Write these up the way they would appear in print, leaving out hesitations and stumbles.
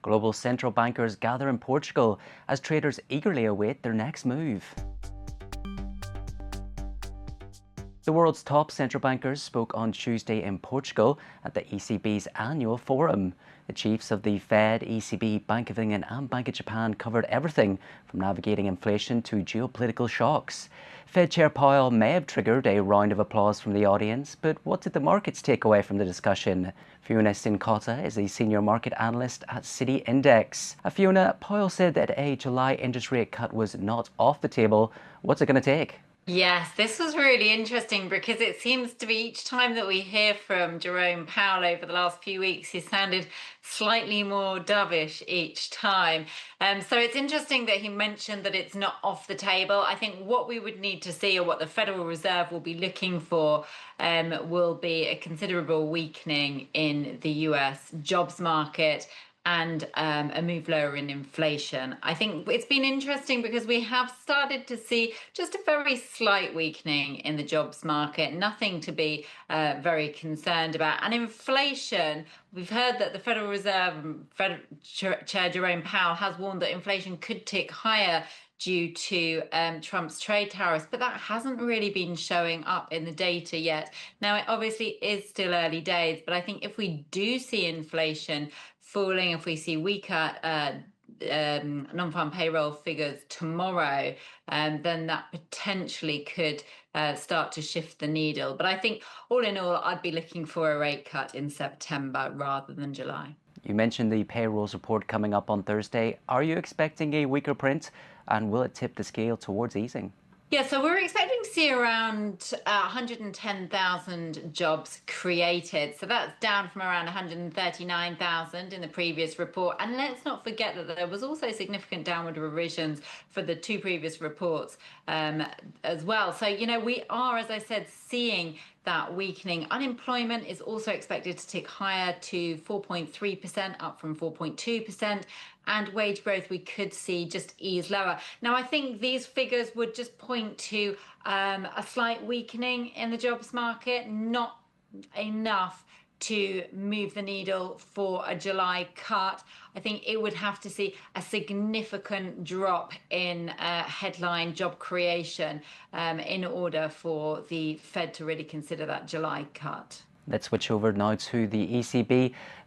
Global central bankers gather in Portugal as traders eagerly await their next move. The world's top central bankers spoke on Tuesday in Portugal at the ECB's annual forum. The chiefs of the Fed, ECB, Bank of England and Bank of Japan covered everything from navigating inflation to geopolitical shocks. Fed Chair Powell may have triggered a round of applause from the audience, but what did the markets take away from the discussion? Fiona Sincotta is a senior market analyst at Citi Index. Fiona, Powell said that a July interest rate cut was not off the table. What's it going to take? Yes, this was really interesting because it seems to be each time that we hear from Jerome Powell over the last few weeks, he sounded slightly more dovish each time. So it's interesting that he mentioned that it's not off the table. I think what we would need to see, or what the Federal Reserve will be looking for, will be a considerable weakening in the US jobs market and a move lower in inflation. I think it's been interesting because we have started to see just a very slight weakening in the jobs market, nothing to be very concerned about. And inflation, we've heard that the Federal Reserve Chair Jerome Powell has warned that inflation could tick higher due to Trump's trade tariffs, but that hasn't really been showing up in the data yet. Now, it obviously is still early days, but I think if we do see inflation falling, if we see weaker non-farm payroll figures tomorrow, then that potentially could start to shift the needle. But I think all in all, I'd be looking for a rate cut in September rather than July. You mentioned the payrolls report coming up on Thursday. Are you expecting a weaker print, and will it tip the scale towards easing? Yeah, so we're expecting to see around 110,000 jobs created. So that's down from around 139,000 in the previous report. And let's not forget that there was also significant downward revisions for the two previous reports as well. So, we are, as I said, seeing that weakening. Unemployment is also expected to tick higher to 4.3%, up from 4.2%. And wage growth we could see just ease lower. Now, I think these figures would just point to a slight weakening in the jobs market, not enough to move the needle for a July cut. I think it would have to see a significant drop in headline job creation in order for the Fed to really consider that July cut. Let's switch over now to the ECB.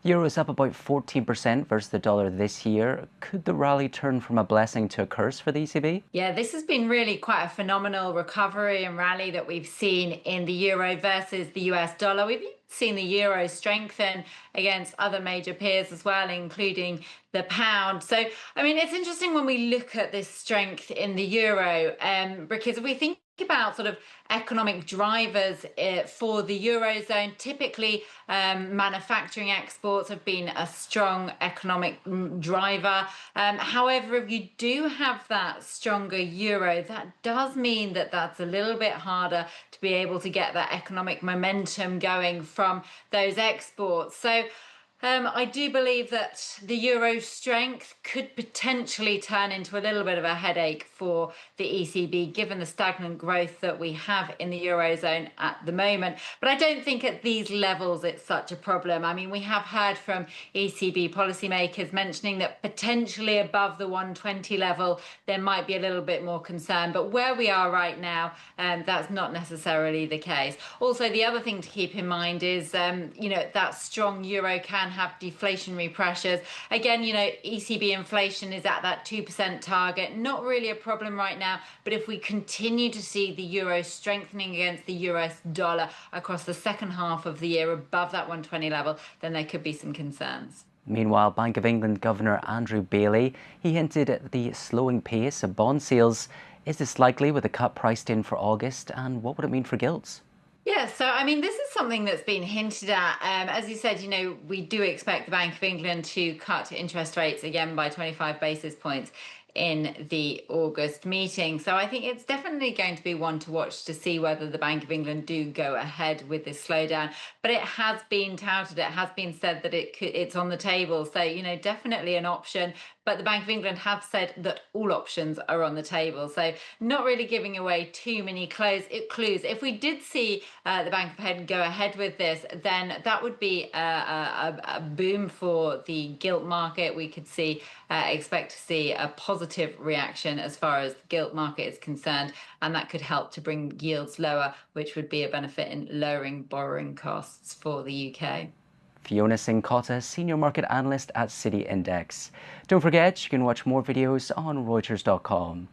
The euro is up about 14% versus the dollar this year. Could the rally turn from a blessing to a curse for the ECB? Yeah, this has been really quite a phenomenal recovery and rally that we've seen in the euro versus the US dollar. We've seen the euro strengthen against other major peers as well, including the pound. So, it's interesting when we look at this strength in the euro, because if we think about sort of economic drivers for the eurozone, typically manufacturing exports have been a strong economic driver. However, if you do have that stronger euro, that does mean that that's a little bit harder to be able to get that economic momentum going from those exports. So I do believe that the euro strength could potentially turn into a little bit of a headache for the ECB, given the stagnant growth that we have in the eurozone at the moment. But I don't think at these levels it's such a problem. We have heard from ECB policymakers mentioning that potentially above the 120 level, there might be a little bit more concern. But where we are right now, that's not necessarily the case. Also, the other thing to keep in mind is, that strong euro can have deflationary pressures. Again, ECB inflation is at that 2% target. Not really a problem right now, but if we continue to see the euro strengthening against the US dollar across the second half of the year above that 120 level, then there could be some concerns. Meanwhile, Bank of England Governor Andrew Bailey, he hinted at the slowing pace of bond sales. Is this likely with a cut priced in for August, and what would it mean for gilts? Yeah, so this is something that's been hinted at. As you said, we do expect the Bank of England to cut interest rates again by 25 basis points in the August meeting. So I think it's definitely going to be one to watch to see whether the Bank of England do go ahead with this slowdown. But it has been touted, it has been said that it's on the table. So, definitely an option. but the Bank of England have said that all options are on the table. So not really giving away too many clues. If we did see the Bank of England go ahead with this, then that would be a boom for the gilt market. We could expect to see a positive reaction as far as the gilt market is concerned, and that could help to bring yields lower, which would be a benefit in lowering borrowing costs for the UK. Fiona Singh-Cotta, Senior Market Analyst at City Index. Don't forget, you can watch more videos on Reuters.com.